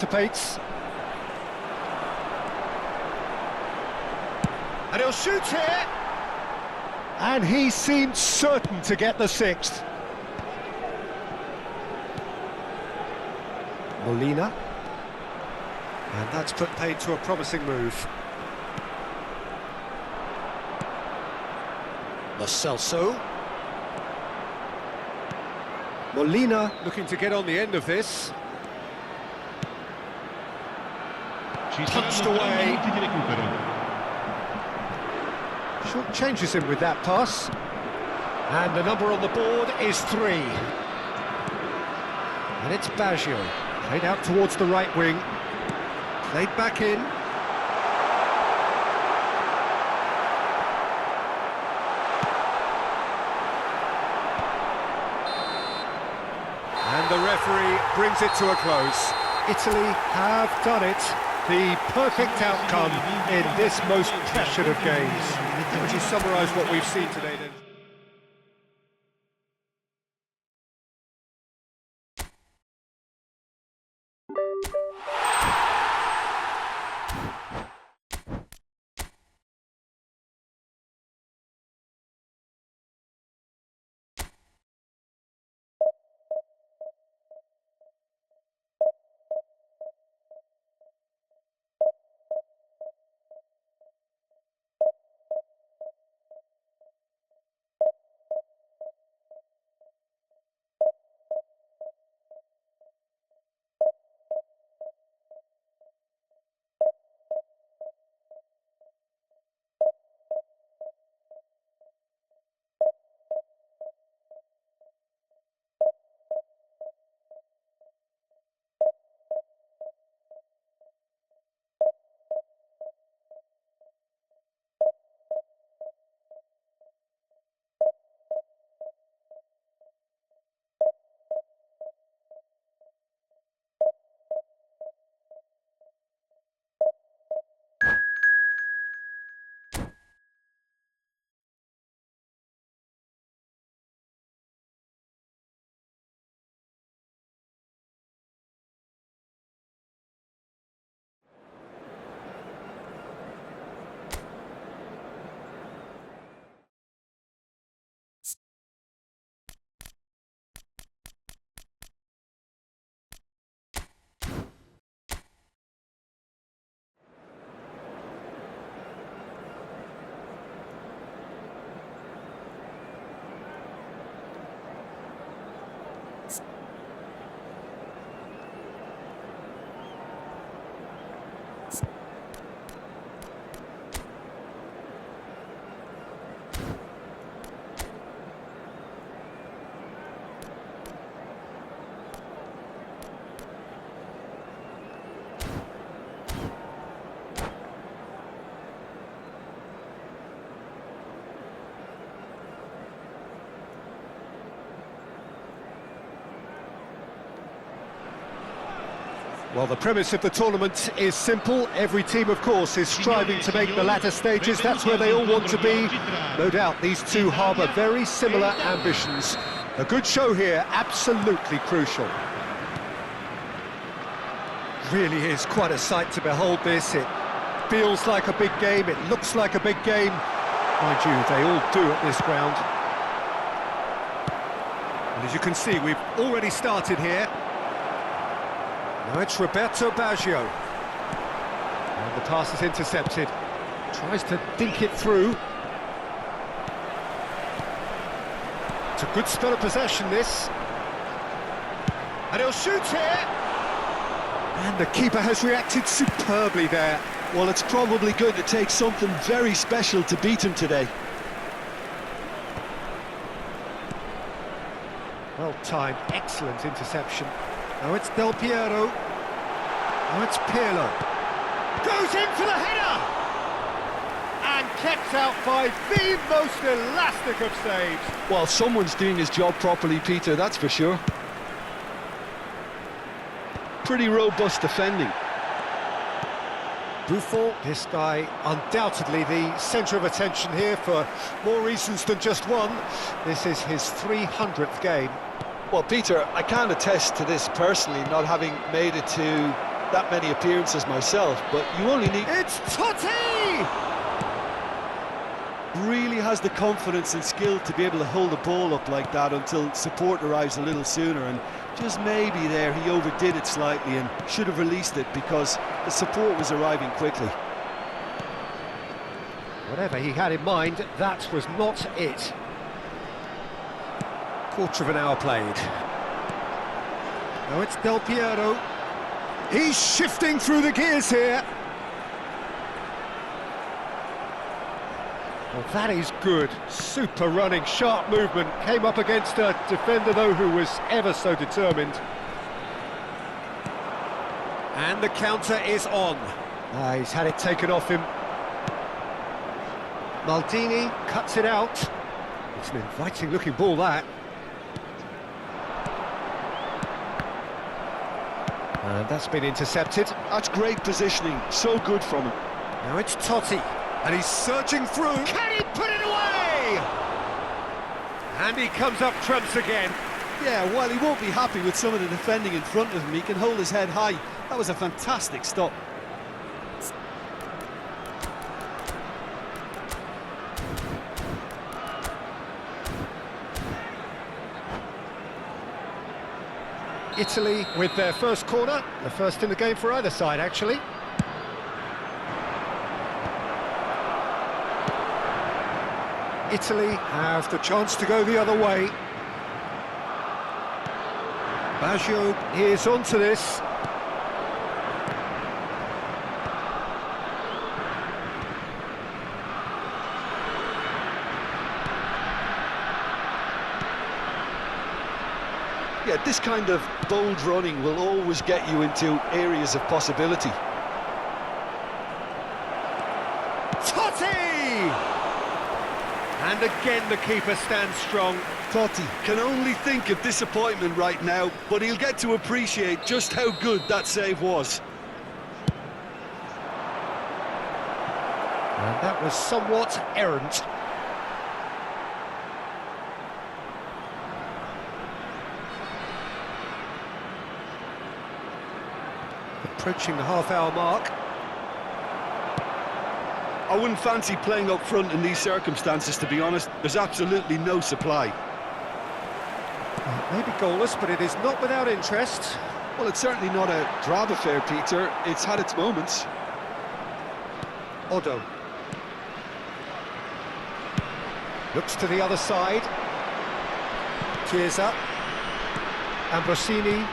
Anticipates. And he'll shoot here. And he seemed certain to get the sixth. Molina. And that's put paid to a promising move. Lo Celso. Molina looking to get on the end of this. Punched away. Short changes him with that pass. And the number on the board is 3. And it's Baggio. Played out towards the right wing. Played back in. And the referee brings it to a close. Italy have done it. The perfect outcome in this most pressured of games. How would you summarise what we've seen today then? Well, the premise of the tournament is simple. Every team, of course, is striving to make the latter stages. That's where they all want to be. No doubt, these two harbour very similar ambitions. A good show here, absolutely crucial. Really is quite a sight to behold this. It feels like a big game, it looks like a big game. Mind you, they all do at this ground. And as you can see, we've already started here. Now it's Roberto Baggio. And the pass is intercepted. Tries to dink it through. It's a good spell of possession, this. And he'll shoot here. And the keeper has reacted superbly there. Well, it's probably going to take something very special to beat him today. Well timed, excellent interception. Now it's Del Piero. Now it's Pirlo. Goes in for the header! And kept out by the most elastic of saves. Well, someone's doing his job properly, Peter, that's for sure. Pretty robust defending. Buffon, this guy undoubtedly the centre of attention here for more reasons than just one. This is his 300th game. Well, Peter, I can't attest to this personally, not having made it to that many appearances myself, but you only need... It's Totti! Really has the confidence and skill to be able to hold the ball up like that until support arrives a little sooner, and just maybe there he overdid it slightly and should have released it because the support was arriving quickly. Whatever he had in mind, that was not it. Quarter of an hour played. Now it's Del Piero. He's shifting through the gears here. Well, that is good. Super running, sharp movement. Came up against a defender, though, who was ever so determined. And the counter is on. He's had it taken off him. Maldini cuts it out. It's an inviting-looking ball, that. And that's been intercepted. That's great positioning, so good from him. Now it's Totti. And he's searching through. Can he put it away? And he comes up trumps again. Yeah, while he won't be happy with some of the defending in front of him, he can hold his head high. That was a fantastic stop. Italy with their first corner. The first in the game for either side, actually. Italy have the chance to go the other way. Baggio is onto this. Yeah, this kind of bold running will always get you into areas of possibility. Totti! And again the keeper stands strong. Totti can only think of disappointment right now, but he'll get to appreciate just how good that save was. And that was somewhat errant. Approaching the half-hour mark. I wouldn't fancy playing up front in these circumstances, to be honest. There's absolutely no supply. Maybe goalless, but it is not without interest. Well, it's certainly not a drab affair, Peter. It's had its moments. Odo. Looks to the other side. Chiesa. Ambrosini.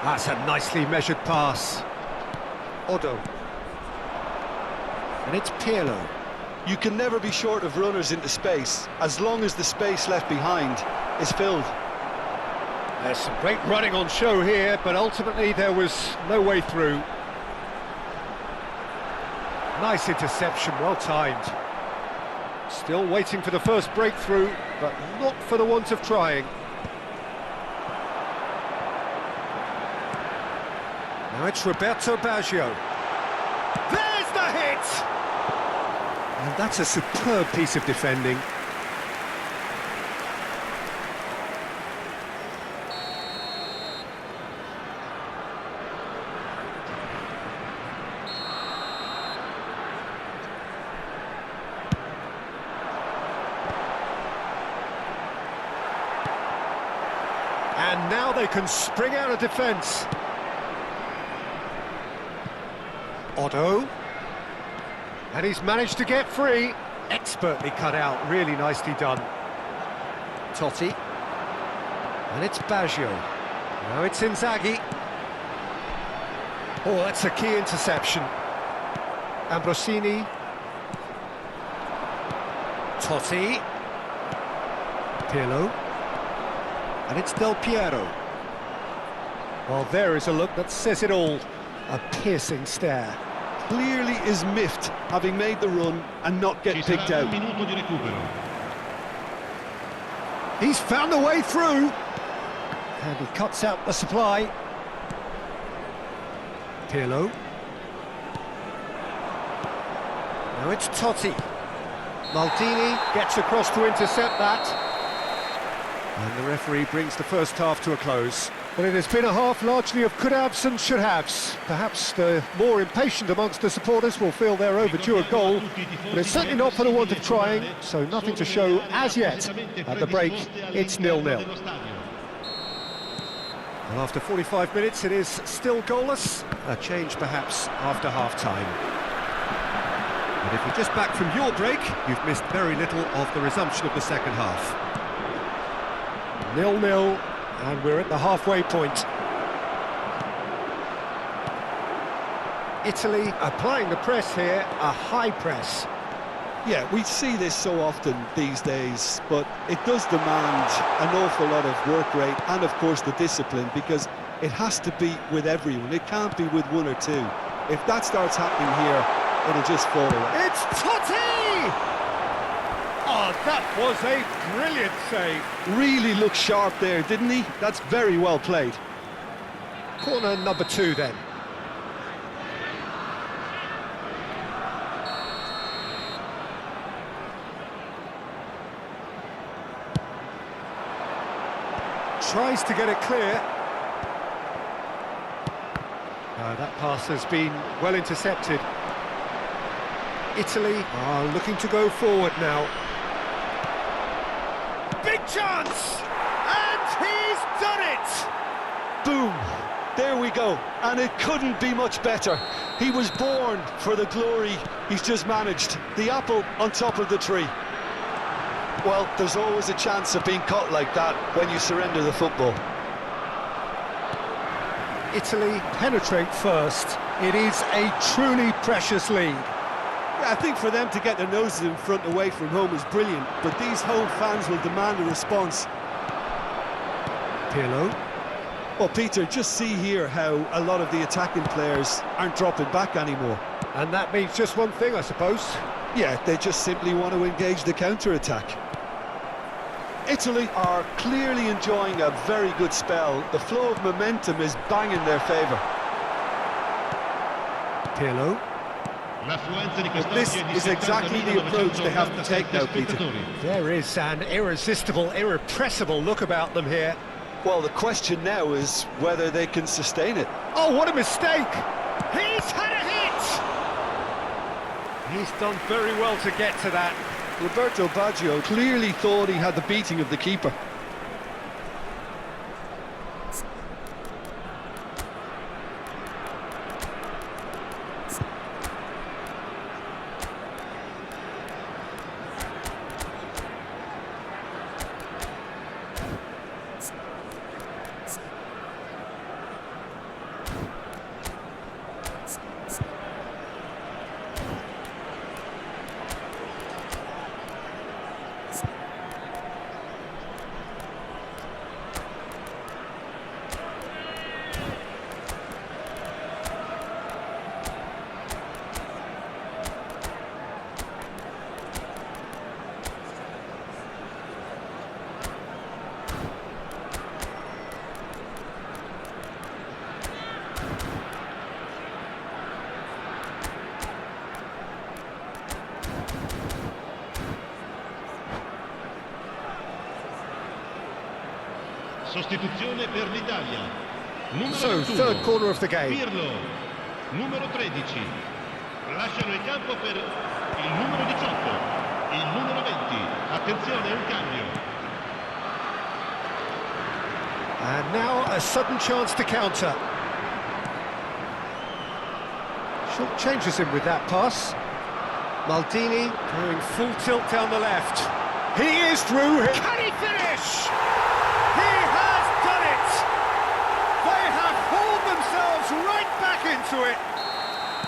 That's a nicely measured pass. Odo. And it's Pirlo. You can never be short of runners into space, as long as the space left behind is filled. There's some great running on show here, but ultimately there was no way through. Nice interception, well timed. Still waiting for the first breakthrough, but not for the want of trying. Now it's Roberto Baggio. There's the hit! And that's a superb piece of defending. And now they can spring out of defence. Otto, and he's managed to get free. Expertly cut out, really nicely done. Totti, and it's Baggio. Now it's Inzaghi. Oh, that's a key interception. Ambrosini. Totti. Pirlo. And it's Del Piero. Well, there is a look that says it all. A piercing stare. Clearly is miffed, having made the run and not get picked out. He's found a way through. And he cuts out the supply. Pirlo. Now it's Totti. Maldini gets across to intercept that. And the referee brings the first half to a close. Well, it has been a half largely of could-haves and should-haves. Perhaps the more impatient amongst the supporters will feel they're overdue a goal, but it's certainly not for the want of trying, so nothing to show as yet. At the break, it's 0-0. Well, after 45 minutes, it is still goalless. A change, perhaps, after half-time. But if you're just back from your break, you've missed very little of the resumption of the second half. 0-0, and we're at the halfway point. Italy applying the press here, a high press. Yeah, we see this so often these days, but it does demand an awful lot of work rate and, of course, the discipline, because it has to be with everyone. It can't be with one or two. If that starts happening here, it'll just fall away. It's Totti! Oh, that was a brilliant save. Really looked sharp there, didn't he? That's very well played. Corner number 2 then. Tries to get it clear. That pass has been well intercepted. Italy are looking to go forward now. Big chance! And he's done it! Boom! There we go. And it couldn't be much better. He was born for the glory he's just managed. The apple on top of the tree. Well, there's always a chance of being caught like that when you surrender the football. Italy penetrate first. It is a truly precious lead. Yeah, I think for them to get their noses in front away from home is brilliant, but these home fans will demand a response. Pirlo. Well, Peter, just see here how a lot of the attacking players aren't dropping back anymore. And that means just one thing, I suppose. Yeah, they just simply want to engage the counter-attack. Italy are clearly enjoying a very good spell. The flow of momentum is bang in their favour. Pirlo. But this is exactly the approach they have to take now, Peter. There is an irresistible, irrepressible look about them here. Well, the question now is whether they can sustain it. Oh, what a mistake! He's had a hit! He's done very well to get to that. Roberto Baggio clearly thought he had the beating of the keeper. Sostituzione per l'Italia. So, third corner of the game. Pirlo, numero 13. Lasciano il campo per il numero 18, il numero 20. Attenzione, un cambio. And now a sudden chance to counter. Short changes him with that pass. Maldini going full tilt down the left. He is through. Can he finish? He has done it! They have hauled themselves right back into it.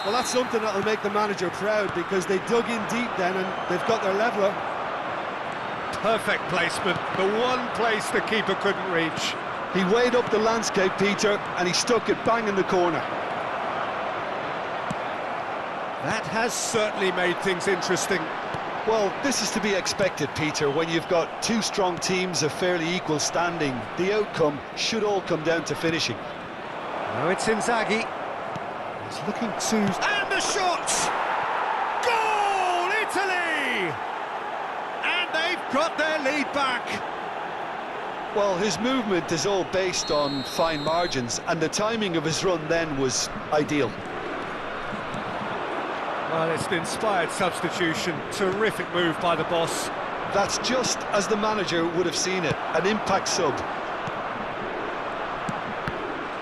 Well, that's something that'll make the manager proud, because they dug in deep then and they've got their leveller. Perfect placement, the one place the keeper couldn't reach. He weighed up the landscape, Peter, and he stuck it bang in the corner. That has certainly made things interesting. Well, this is to be expected, Peter, when you've got two strong teams of fairly equal standing. The outcome should all come down to finishing. Now it's Inzaghi. He's looking to... And the shot! Goal, Italy! And they've got their lead back. Well, his movement is all based on fine margins, and the timing of his run then was ideal. Well, it's an inspired substitution. Terrific move by the boss. That's just as the manager would have seen it, an impact sub.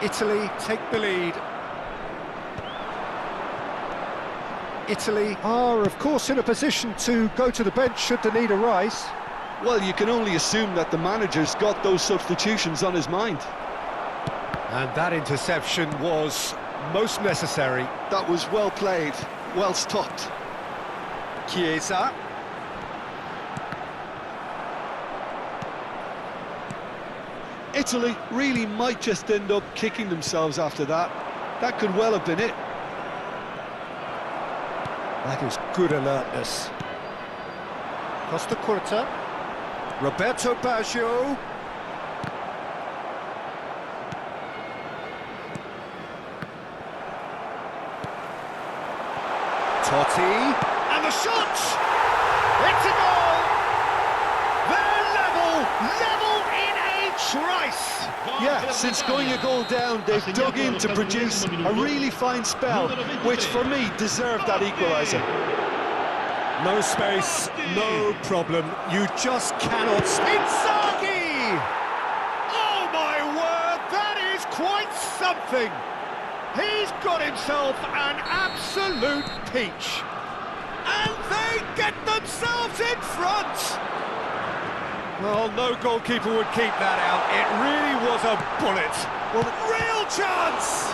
Italy take the lead. Italy are, of course, in a position to go to the bench should the need arise. Well, you can only assume that the manager's got those substitutions on his mind. And that interception was most necessary. That was well played, well stopped. Chiesa. Italy really might just end up kicking themselves after that. That could well have been it. That is good alertness. Costa Curta. Roberto Baggio. Totti. And the shot! It's a goal! They're level in a trice! Yeah, since going a goal down, they've dug in to produce a really fine spell, which for me deserved that equaliser. No space, no problem. You just cannot... Inzaghi! Oh my word, that is quite something! He's got himself an absolute peach. And they get themselves in front! Well, no goalkeeper would keep that out. It really was a bullet. Well, real chance!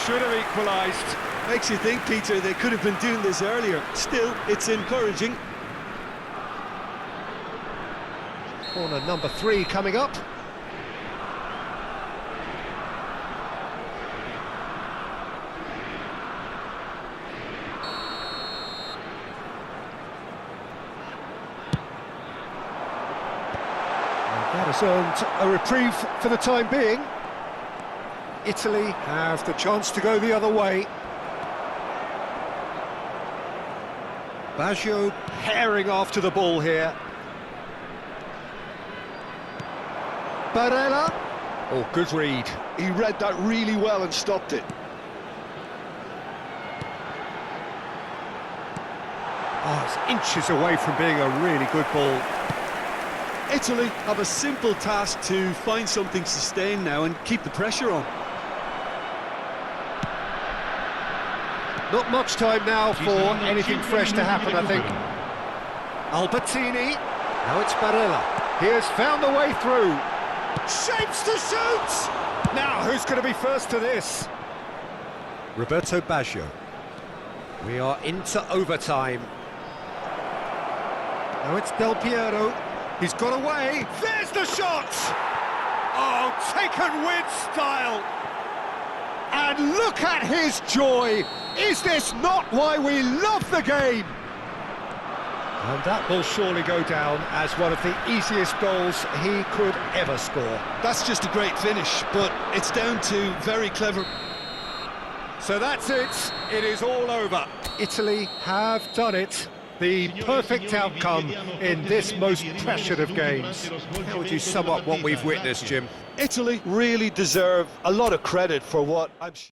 Should have equalised. Makes you think, Peter, they could have been doing this earlier. Still, it's encouraging. Corner number 3 coming up. That has earned a reprieve for the time being. Italy have the chance to go the other way. Baggio herring after the ball here. Barella. Oh, good read. He read that really well and stopped it. Oh, it's inches away from being a really good ball. Italy have a simple task to find something sustained now and keep the pressure on. Not much time now for anything fresh to happen, I think. Albertini. Now it's Barella. He has found the way through. Shapes to shoot! Now, who's going to be first to this? Roberto Baggio. We are into overtime. Now it's Del Piero. He's got away. There's the shot! Oh, taken with style. And look at his joy! Is this not why we love the game? And that will surely go down as one of the easiest goals he could ever score. That's just a great finish, but it's down to very clever... So that's it. It is all over. Italy have done it. The perfect outcome in this most pressured of games. How would you sum up what we've witnessed, Jim? Italy really deserve a lot of credit for what I'm sure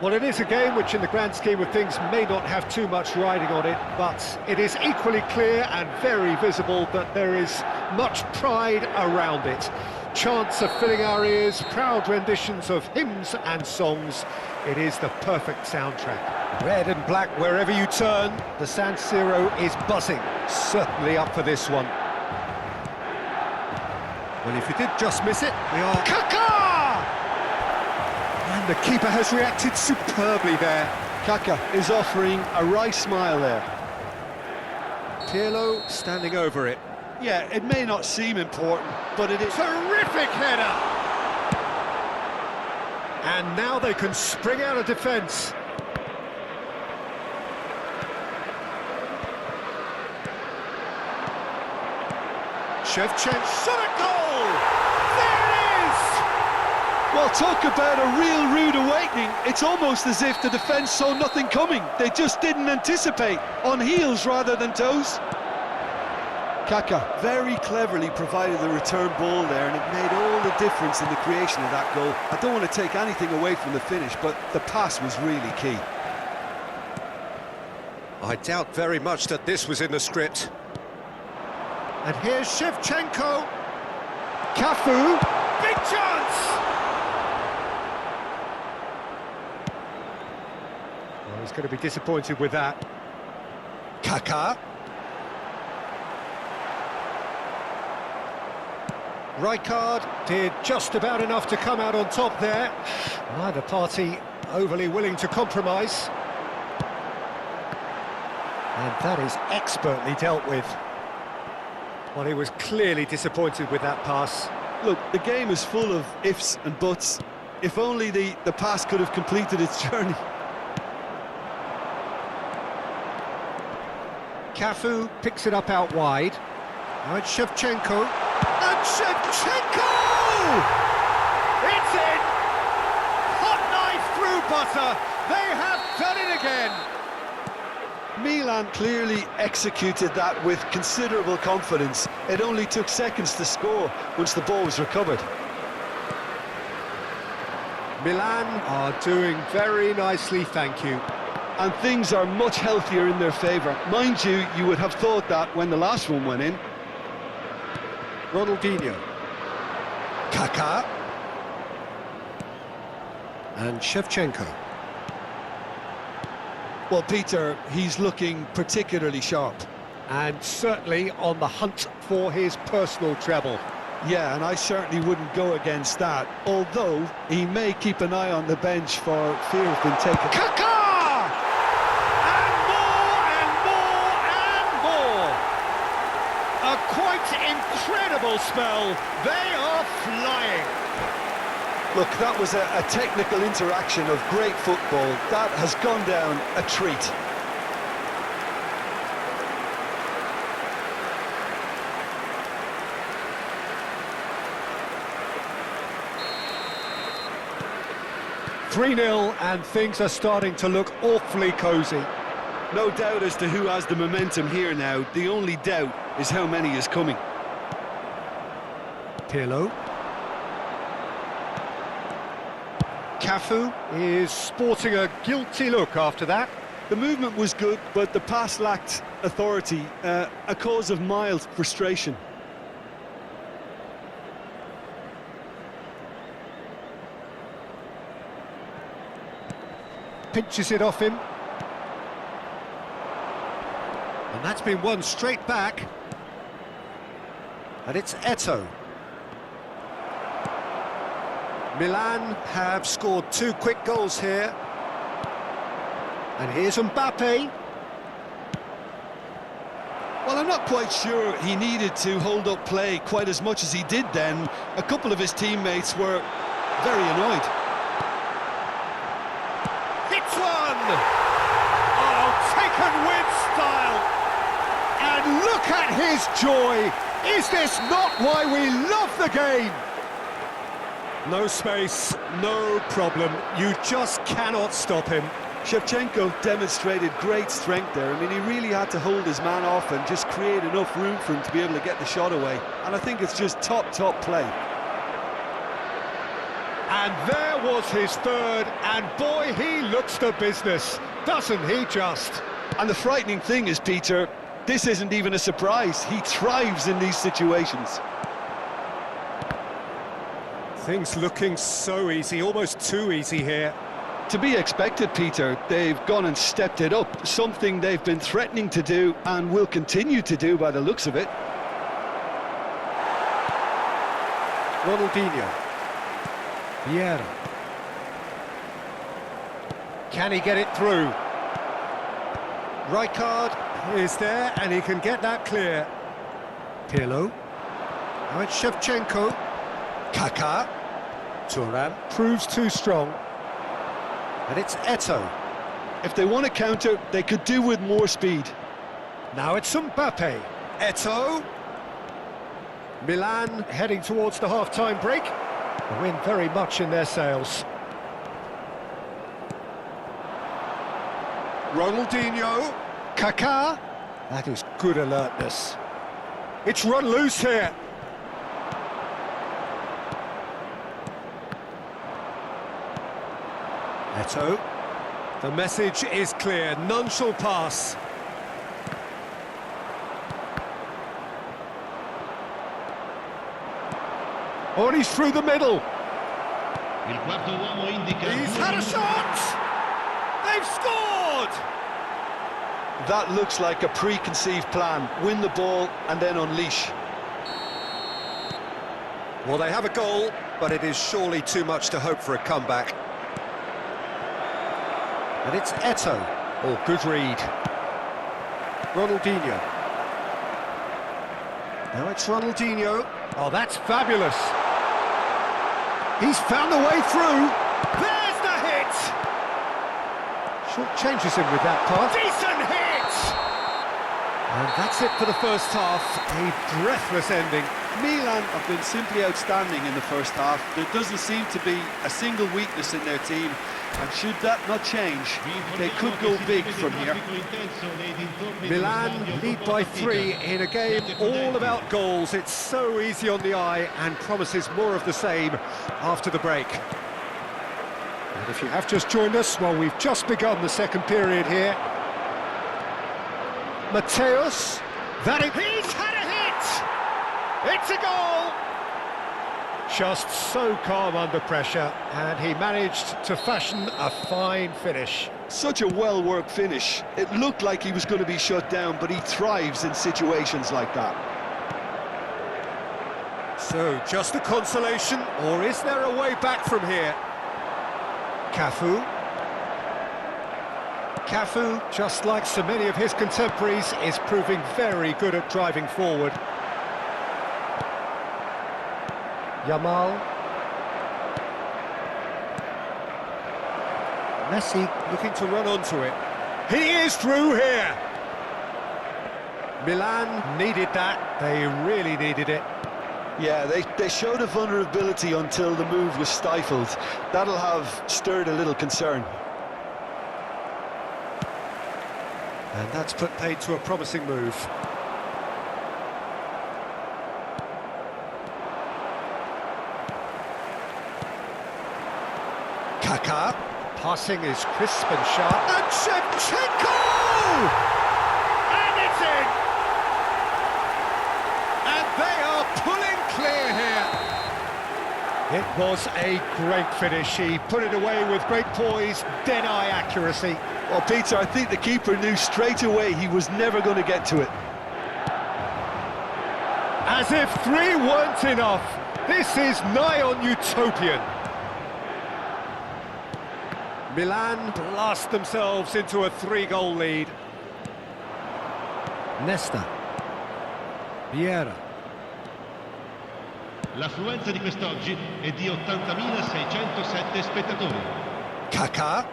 Well, it is a game which, in the grand scheme of things, may not have too much riding on it, but it is equally clear and very visible that there is much pride around it. Chants are filling our ears, proud renditions of hymns and songs. It is the perfect soundtrack. Red and black wherever you turn, the San Siro is buzzing. Certainly up for this one. Well, if you did just miss it, we are... Kaká! And the keeper has reacted superbly there. Kaká is offering a wry smile there. Pirlo standing over it. Yeah, it may not seem important, but it is... Terrific header! And now they can spring out of defence. Shevchenko, shot a goal! There it is! Well, talk about a real rude awakening. It's almost as if the defence saw nothing coming. They just didn't anticipate, on heels rather than toes. Kaká very cleverly provided the return ball there, and it made all the difference in the creation of that goal. I don't want to take anything away from the finish, but the pass was really key. I doubt very much that this was in the script. And here's Shevchenko. Cafu. Big chance! Well, he's going to be disappointed with that. Kaká. Rijkaard did just about enough to come out on top there. Neither party overly willing to compromise. And that is expertly dealt with. Well, he was clearly disappointed with that pass. Look, the game is full of ifs and buts. If only the pass could have completed its journey. Cafu picks it up out wide. Now it's Shevchenko. And Shevchenko! It's in! Hot knife through butter. They have done it again. Milan clearly executed that with considerable confidence. It only took seconds to score once the ball was recovered. Milan are doing very nicely, thank you. And things are much healthier in their favour. Mind you, you would have thought that when the last one went in. Ronaldinho. Kaká. And Shevchenko. Well, Peter, he's looking particularly sharp. And certainly on the hunt for his personal treble. Yeah, and I certainly wouldn't go against that, although he may keep an eye on the bench for fear of being taken. Kaká! And more and more and more! A quite incredible spell. They are flying. Look, that was a technical interaction of great football. That has gone down a treat. (3-0) and things are starting to look awfully cosy. No doubt as to who has the momentum here now. The only doubt is how many is coming. Pirlo. Cafu is sporting a guilty look after that. The movement was good, but the pass lacked authority, a cause of mild frustration. Pinches it off him. And that's been won straight back. And it's Eto'o. Milan have scored 2 quick goals here. And here's Mbappe. Well, I'm not quite sure he needed to hold up play quite as much as he did then. A couple of his teammates were very annoyed. Hits one! Oh, taken with style! And look at his joy! Is this not why we love the game? No space, no problem. You just cannot stop him. Shevchenko demonstrated great strength there. I mean, he really had to hold his man off and just create enough room for him to be able to get the shot away. And I think it's just top play. And there was his third, and boy, he looks the business, doesn't he just? And the frightening thing is, Peter, this isn't even a surprise. He thrives in these situations. Things looking so easy, almost too easy here. To be expected, Peter. They've gone and stepped it up, something they've been threatening to do and will continue to do by the looks of it. Ronaldinho. Vieira. Can he get it through? Rijkaard is there and he can get that clear. Pirlo. Now it's Shevchenko. Kaká. Thuram proves too strong. And it's Eto'o. If they want to counter, they could do with more speed. Now it's Mbappe. Eto'o. Milan heading towards the half-time break. The wind very much in their sails. Ronaldinho. Kaká. That is good alertness. It's run loose here. Eto'o. The message is clear, none shall pass. Oh, and he's through the middle. Il quarto uomo indica... He's had a shot! They've scored! That looks like a preconceived plan. Win the ball and then unleash. Well, they have a goal, but it is surely too much to hope for a comeback. And it's Eto'o. Oh, good read. Ronaldinho. Now it's Ronaldinho. Oh, that's fabulous. He's found the way through. There's the hit! Short changes him with that pass. Decent hit! And that's it for the first half. A breathless ending. Milan have been simply outstanding in the first half. There doesn't seem to be a single weakness in their team, and should that not change, they could go big from here. Milan lead by 3 in a game all about goals. It's so easy on the eye and promises more of the same after the break. And if you have just joined us, well, we've just begun the second period here. Mateus, he's had a hit! It's a goal! Just so calm under pressure, and he managed to fashion a fine finish. Such a well-worked finish. It looked like he was going to be shut down, but he thrives in situations like that. So, just a consolation, or is there a way back from here? Cafu. Cafu, just like so many of his contemporaries, is proving very good at driving forward. Yamal. Messi looking to run onto it. He is through here! Milan needed that, they really needed it. Yeah, they showed a vulnerability until the move was stifled. That'll have stirred a little concern. And that's put paid to a promising move. Kaká. Passing is crisp and sharp. And Shevchenko! And it's in! And they are pulling clear here. It was a great finish. He put it away with great poise, dead-eye accuracy. Well, Peter, I think the keeper knew straight away he was never going to get to it. As if 3 weren't enough. This is nigh on utopian. Milan blast themselves into a 3-goal lead. Nesta. Vieira. L'affluenza di quest'oggi è di 80.607 spettatori. Kaká.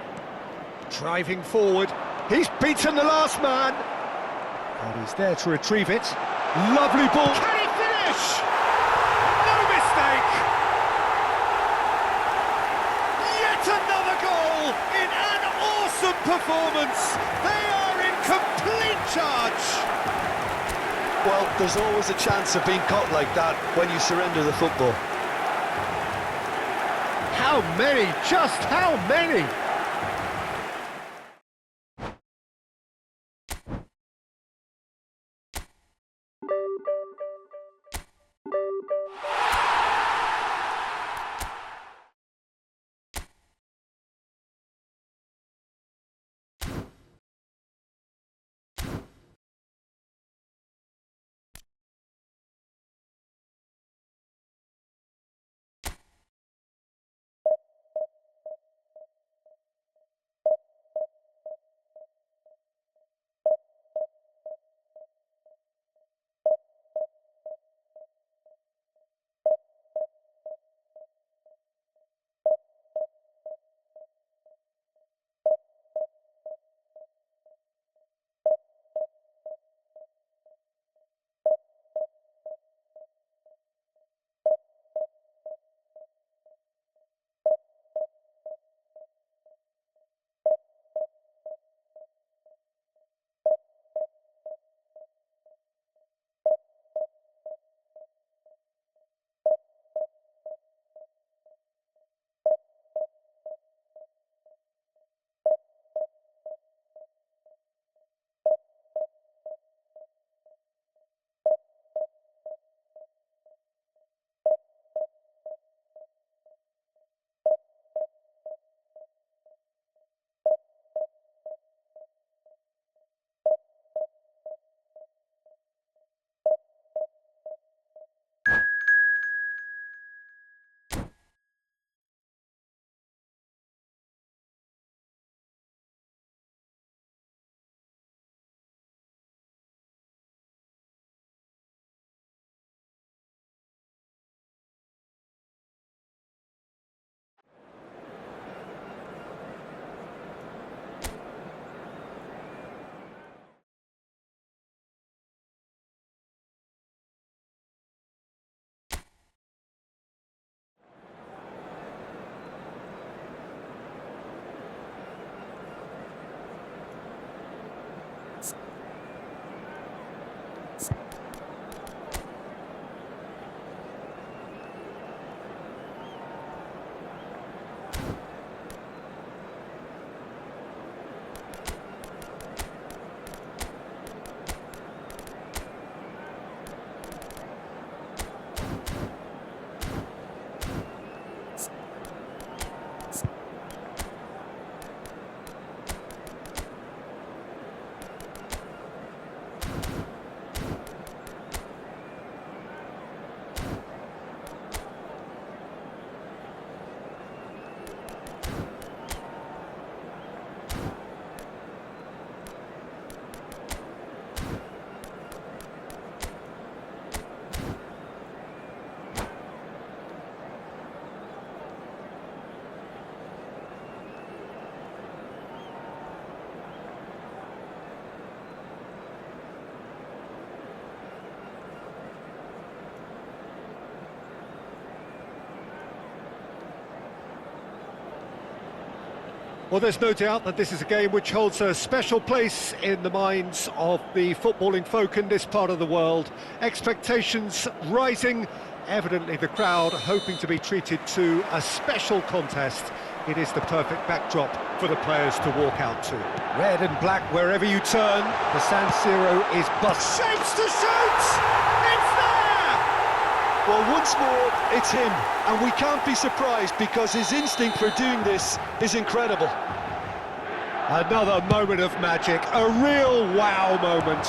Driving forward. He's beaten the last man. And he's there to retrieve it. Lovely ball. Can he finish? No mistake. Yet another goal in an awesome performance. They are in complete charge. Well, there's always a chance of being caught like that when you surrender the football. How many? Just how many? Well, there's no doubt that this is a game which holds a special place in the minds of the footballing folk in this part of the world. Expectations rising, evidently the crowd hoping to be treated to a special contest. It is the perfect backdrop for the players to walk out to. Red and black wherever you turn, the San Siro is bust. Shapes to shoot! It's there! Well, once more, it's him, and we can't be surprised because his instinct for doing this is incredible. Another moment of magic, a real wow moment.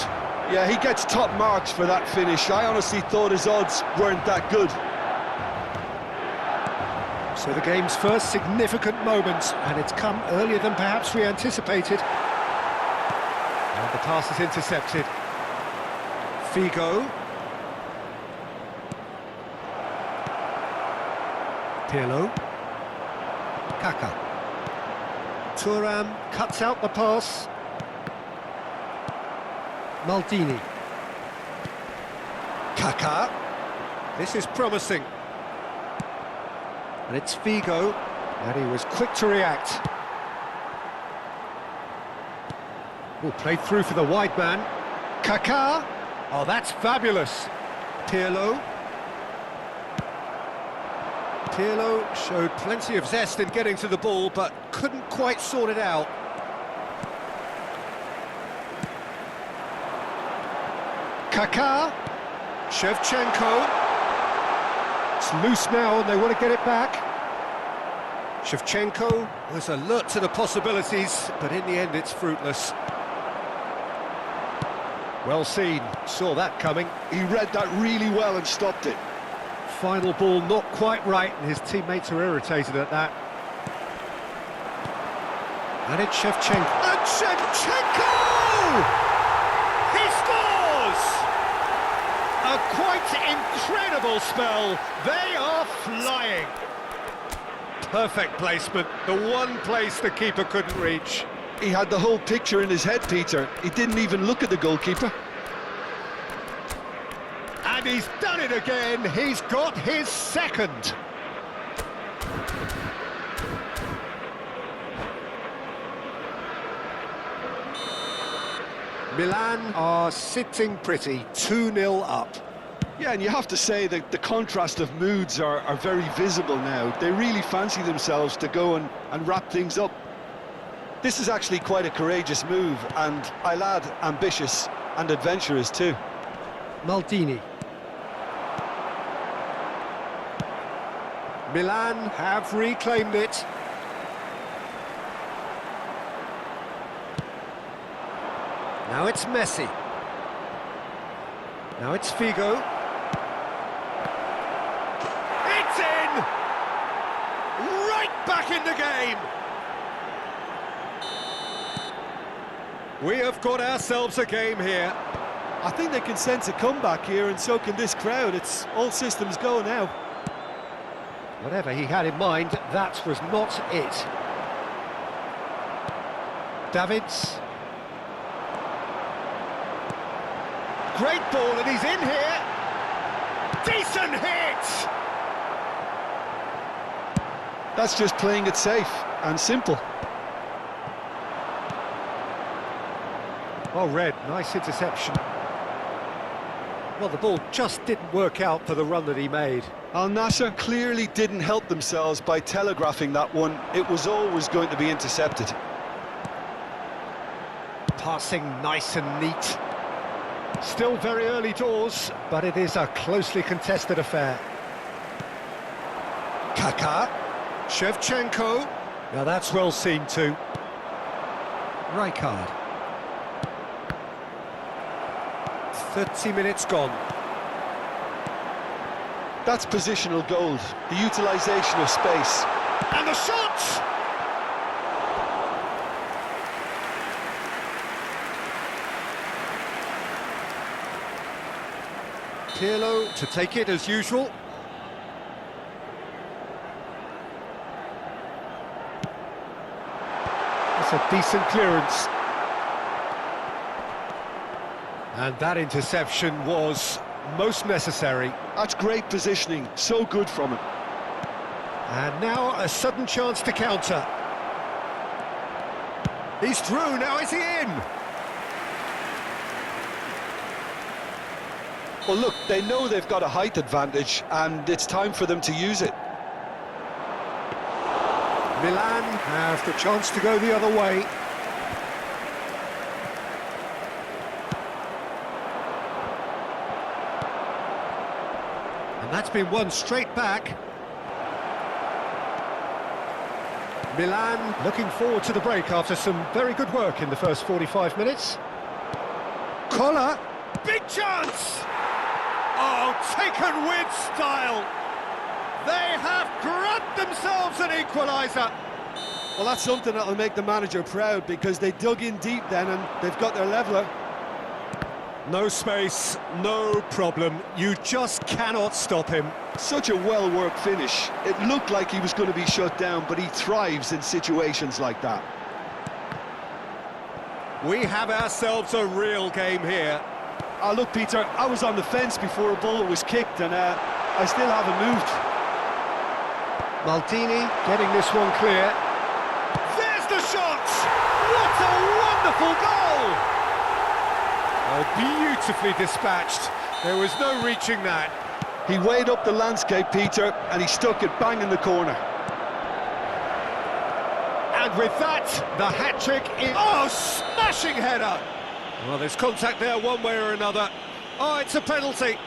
Yeah, he gets top marks for that finish. I honestly thought his odds weren't that good. So the game's first significant moment, and it's come earlier than perhaps we anticipated. And the pass is intercepted. Figo. Pirlo. Kaka. Thuram cuts out the pass. Maldini. Kaka. This is promising. And it's Figo, and he was quick to react. Oh, played through for the wide man. Kaka. Oh, that's fabulous. Pirlo. Pirlo showed plenty of zest in getting to the ball, but couldn't quite sort it out. Kaká, Shevchenko. It's loose now and they want to get it back. Shevchenko was alert to the possibilities, but in the end it's fruitless. Well seen, saw that coming. He read that really well and stopped it. Final ball not quite right, and his teammates are irritated at that. And it's Shevchenko. And Shevchenko! He scores! A quite incredible spell. They are flying. Perfect placement, the one place the keeper couldn't reach. He had the whole picture in his head, Peter. He didn't even look at the goalkeeper. And he's done it again. He's got his second. Milan are sitting pretty, 2-0 up. Yeah, and you have to say that the contrast of moods are very visible now. They really fancy themselves to go and wrap things up. This is actually quite a courageous move, and I'll add ambitious and adventurous too. Maldini. Milan have reclaimed it. Now it's Messi. Now it's Figo. It's in! Right back in the game! We have got ourselves a game here. I think they can sense a comeback here, and so can this crowd. It's all systems go now. Whatever he had in mind, that was not it. Davids. Great ball, and he's in here. Decent hit! That's just playing it safe and simple. Well read, nice interception. Well, the ball just didn't work out for the run that he made. Al Nassr clearly didn't help themselves by telegraphing that one. It was always going to be intercepted. Passing nice and neat. Still very early doors, but it is a closely contested affair. Kaká, Shevchenko. Now that's well seen too. Rijkaard. 30 minutes gone. That's positional gold, the utilisation of space. And the shot! Pirlo to take it as usual. That's a decent clearance. And that interception was most necessary. That's great positioning, so good from him. And now a sudden chance to counter. He's through, now is he in? Well, look, they know they've got a height advantage, and it's time for them to use it. Milan have the chance to go the other way. And that's been won straight back. Milan looking forward to the break after some very good work in the first 45 minutes. Collar, big chance! Oh, taken with style! They have grabbed themselves an equaliser! Well, that's something that'll make the manager proud, because they dug in deep then and they've got their leveller. No space, no problem. You just cannot stop him. Such a well-worked finish. It looked like he was going to be shut down, but he thrives in situations like that. We have ourselves a real game here. Look, Peter, I was on the fence before a ball was kicked, and I still haven't moved. Maldini getting this one clear. There's the shot! What a wonderful goal! Oh, beautifully dispatched. There was no reaching that. He weighed up the landscape, Peter, and he stuck it bang in the corner. And with that, the hat-trick is... Oh, smashing header! Well, there's contact there one way or another. Oh, it's a penalty.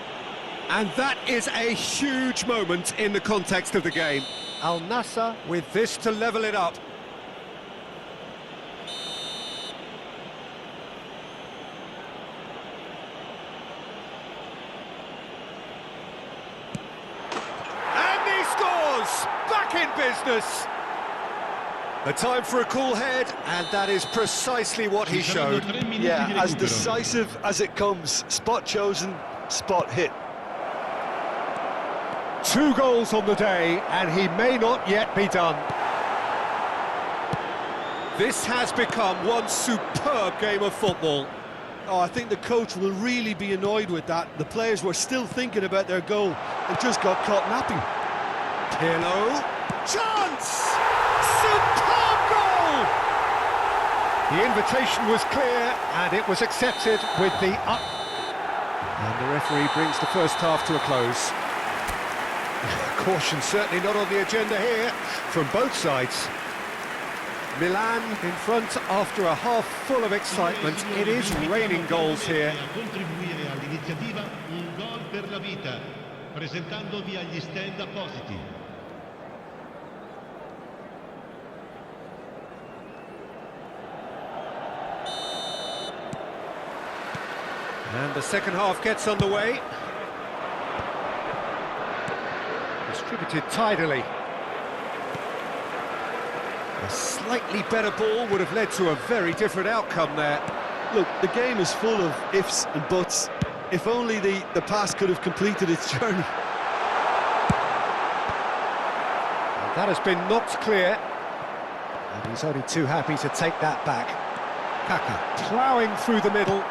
And that is a huge moment in the context of the game. Al Nassr with this to level it up. And he scores! Back in business! A time for a cool head, and that is precisely what he showed. Yeah, as decisive as it comes. Spot chosen, spot hit. 2 goals on the day, and he may not yet be done. This has become one superb game of football. Oh, I think the coach will really be annoyed with that. The players were still thinking about their goal. They just got caught napping. Pirlo. Chance! Superb goal! The invitation was clear, and it was accepted with the up. And the referee brings the first half to a close. Caution certainly not on the agenda here from both sides. Milan in front after a half full of excitement. It is raining goals here. Contribuire all'iniziativa un gol per la vita, presentandovi agli stand appositi. And the second half gets underway. Distributed tidily. A slightly better ball would have led to a very different outcome there. Look, the game is full of ifs and buts. If only the pass could have completed its journey. And that has been knocked clear. And he's only too happy to take that back. Kaka ploughing through the middle.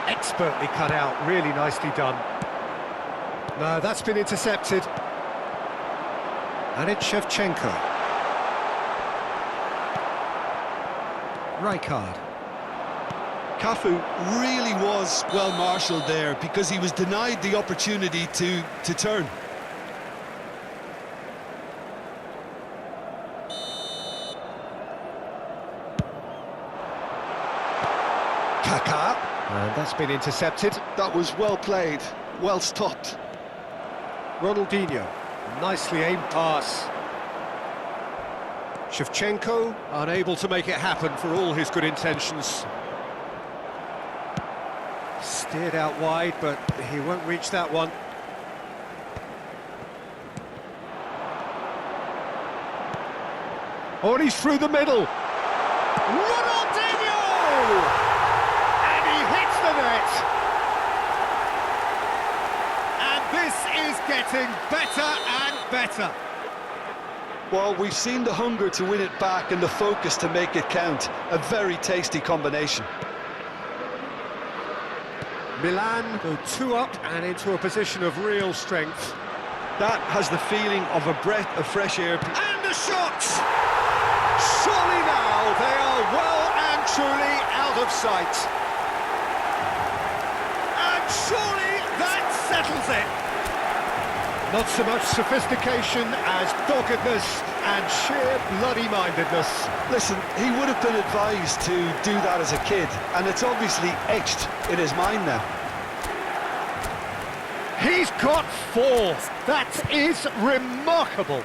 Expertly cut out, really nicely done. No, that's been intercepted. And it's Shevchenko. Rijkaard. Cafu really was well marshalled there because he was denied the opportunity to turn. Kaka. And that's been intercepted. That was well played, well stopped. Ronaldinho, nicely aimed pass. Shevchenko, unable to make it happen for all his good intentions. Steered out wide, but he won't reach that one. Oh, and he's through the middle. Ronaldinho! And he hits the net. And this is getting better and better. Well, we've seen the hunger to win it back and the focus to make it count. A very tasty combination. Milan go 2 up and into a position of real strength. That has the feeling of a breath of fresh air. And the shot! Surely now they are well and truly out of sight. And surely that settles it. Not so much sophistication as doggedness and sheer bloody-mindedness. Listen, he would have been advised to do that as a kid, and it's obviously etched in his mind now. He's got 4. That is remarkable.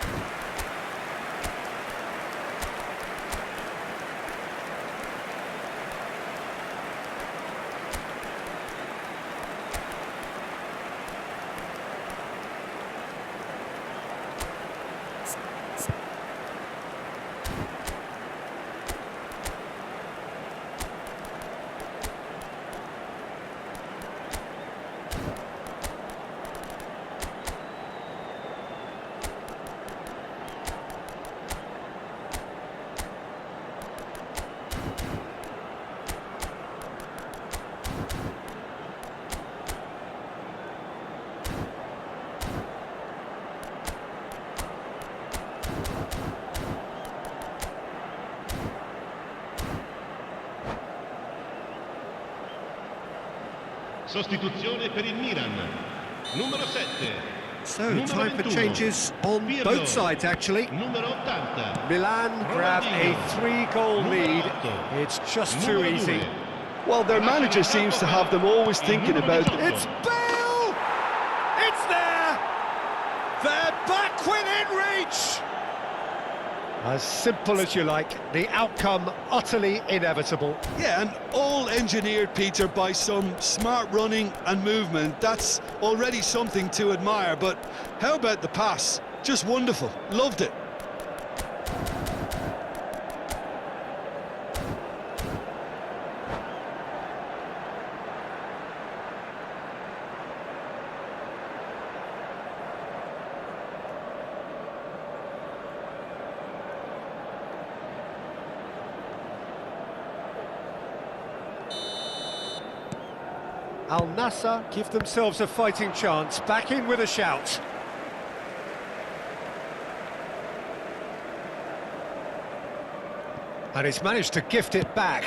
Sostituzione per il Milan. Numero 7. So, Numero time for 21. changes on Pirlo. both sides, actually. Numero 80. Milan grab a 3-goal lead. It's just too Numero easy. 2. Well, their manager seems to have them always thinking about It's Bale! It's there! They're back within reach! As simple as you like, the outcome utterly inevitable. Yeah, and all engineered, Peter, by some smart running and movement. That's already something to admire, but how about the pass? Just wonderful. Loved it. Al Nassr give themselves a fighting chance, back in with a shout. And he's managed to gift it back.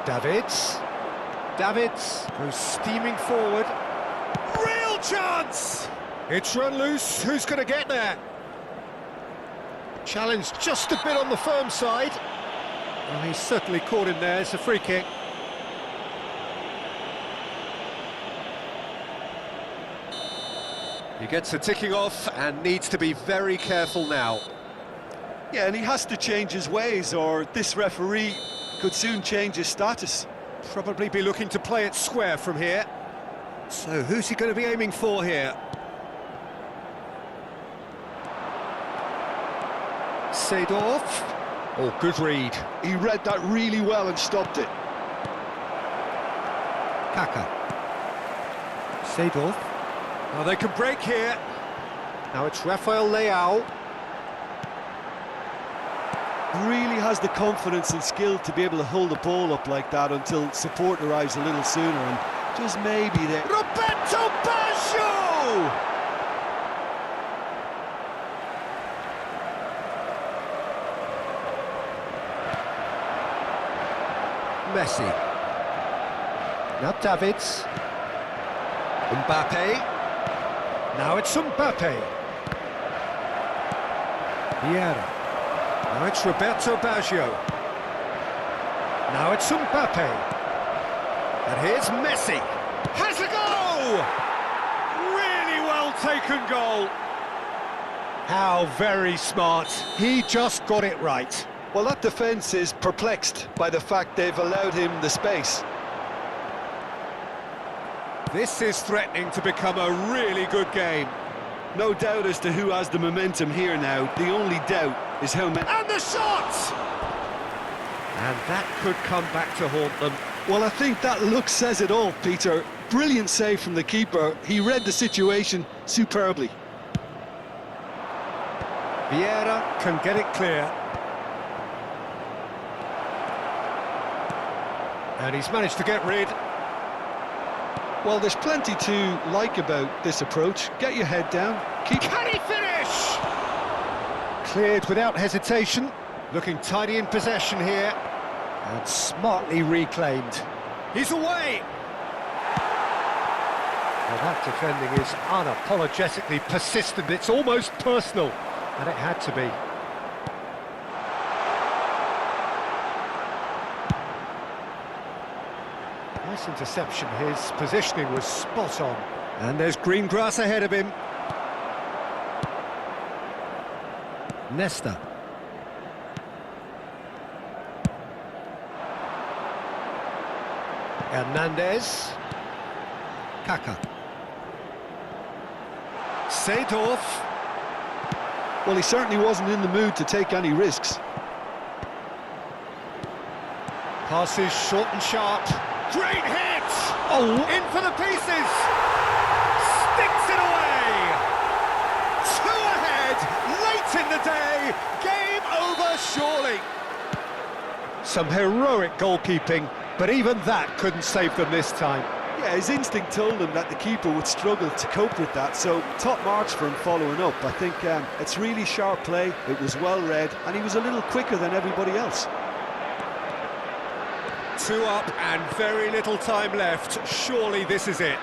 Davids goes steaming forward. Real chance! It's run loose, who's going to get there? Challenge just a bit on the firm side. Well, he's certainly caught him there, it's a free kick. He gets the ticking off and needs to be very careful now. Yeah, and he has to change his ways, or this referee could soon change his status. Probably be looking to play it square from here. So who's he going to be aiming for here? Seedorf. Oh, good read. He read that really well and stopped it. Kaka. Seedorf. Oh, they can break here. Now it's Rafael Leao. Really has the confidence and skill to be able to hold the ball up like that until support arrives a little sooner, and just maybe there. Roberto Baggio! Messi. Now Davids. Mbappe. Now it's Mbappe. Vieira. Now it's Roberto Baggio. Now it's Mbappe. And here's Messi. Has a goal! Really well taken goal. How very smart. He just got it right. Well, that defence is perplexed by the fact they've allowed him the space. This is threatening to become a really good game. No doubt as to who has the momentum here now. The only doubt is how many... And the shot! And that could come back to haunt them. Well, I think that look says it all, Peter. Brilliant save from the keeper. He read the situation superbly. Vieira can get it clear. And he's managed to get rid. Well, there's plenty to like about this approach. Get your head down. Keep... Can he finish? Cleared without hesitation. Looking tidy in possession here. And smartly reclaimed. He's away! Well, that defending is unapologetically persistent. It's almost personal. And it had to be. Nice interception. His positioning was spot on. And there's green grass ahead of him. Nesta. Hernandez. Kaka. Seedorf. Well, he certainly wasn't in the mood to take any risks. Passes short and sharp. Great hit! Oh, in for the pieces! Sticks it away! 2 ahead, late in the day, game over surely. Some heroic goalkeeping, but even that couldn't save them this time. Yeah, his instinct told him that the keeper would struggle to cope with that, so top marks for him following up. I think it's really sharp play, it was well read, and he was a little quicker than everybody else. 2 up and very little time left. Surely this is it.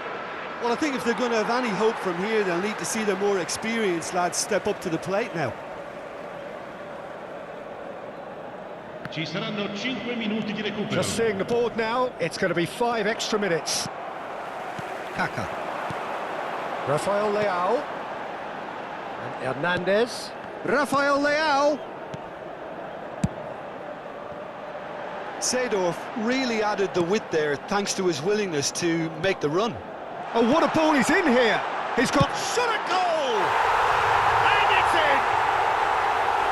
Well, I think if they're going to have any hope from here, they'll need to see their more experienced lads step up to the plate now. Ci saranno 5 minuti di recupero. Just seeing the board now, it's going to be 5 extra minutes. Kaka. Rafael Leao. And Hernandez. Rafael Leao. Seedorf really added the width there thanks to his willingness to make the run. Oh, what a ball he's in here! He's got shot at goal! And it's in!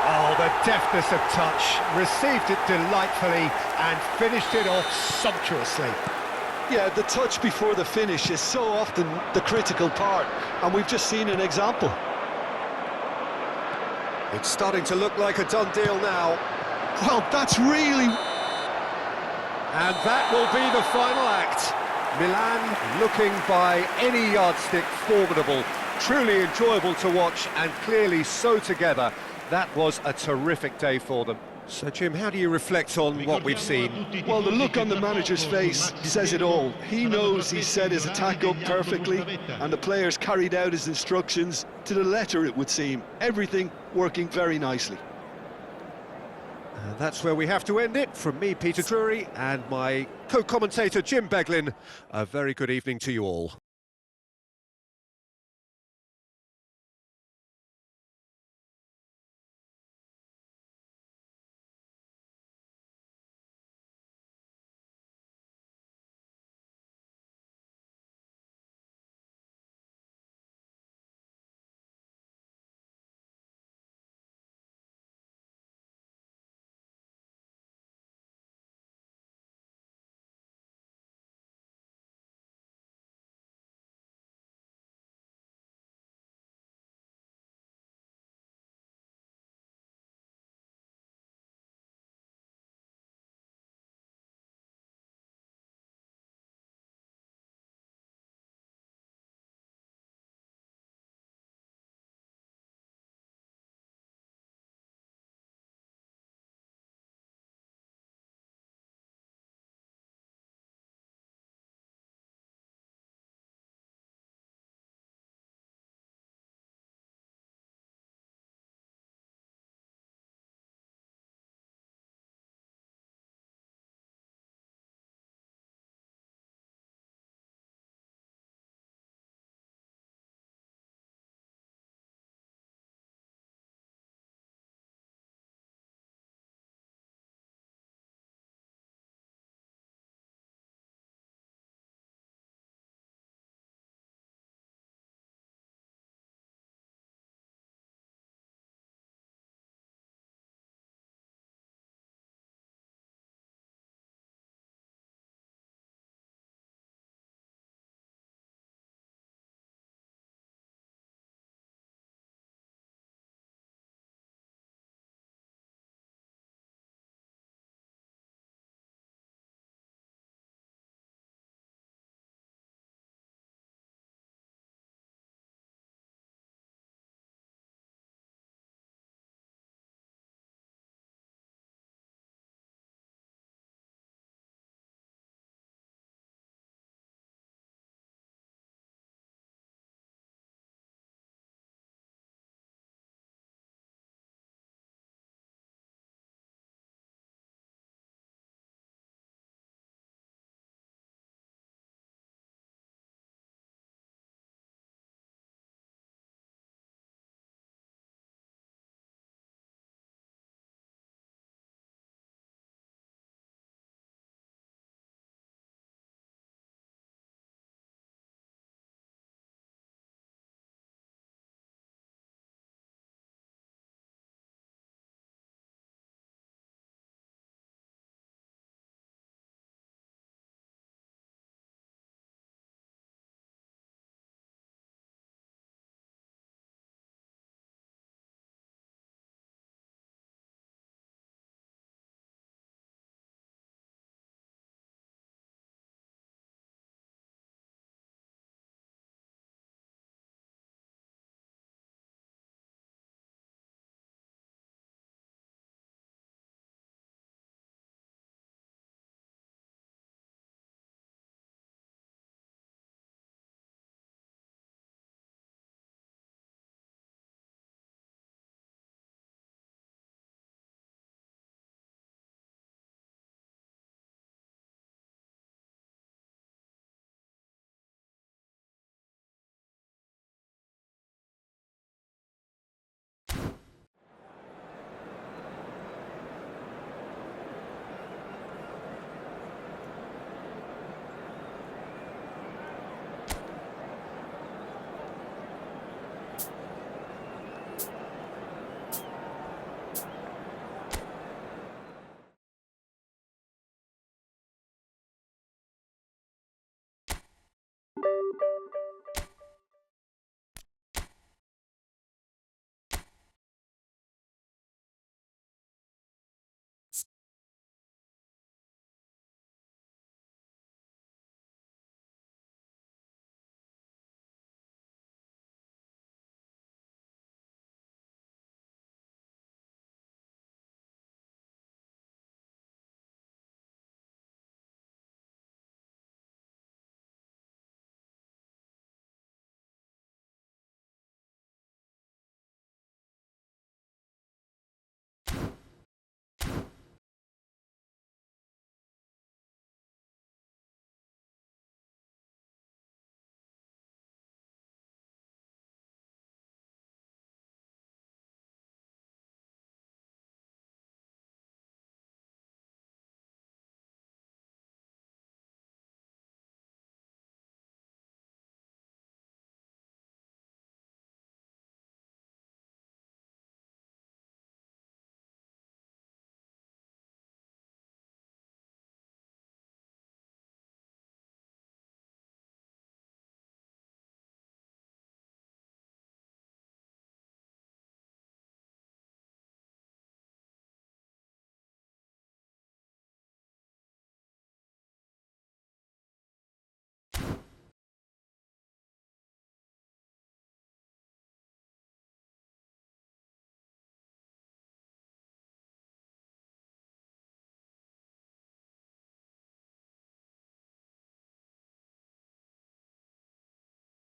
Oh, the deftness of touch, received it delightfully and finished it off sumptuously. Yeah, the touch before the finish is so often the critical part, and we've just seen an example. It's starting to look like a done deal now. Well, that's really... And that will be the final act. Milan looking by any yardstick formidable, truly enjoyable to watch and clearly so together. That was a terrific day for them. So Jim, how do you reflect on what we've seen? Well, the look on the manager's face says it all. He knows he set his attack up perfectly and the players carried out his instructions to the letter, it would seem. Everything working very nicely. And that's where we have to end it. From me, Peter Drury, and my co-commentator, Jim Beglin, a very good evening to you all.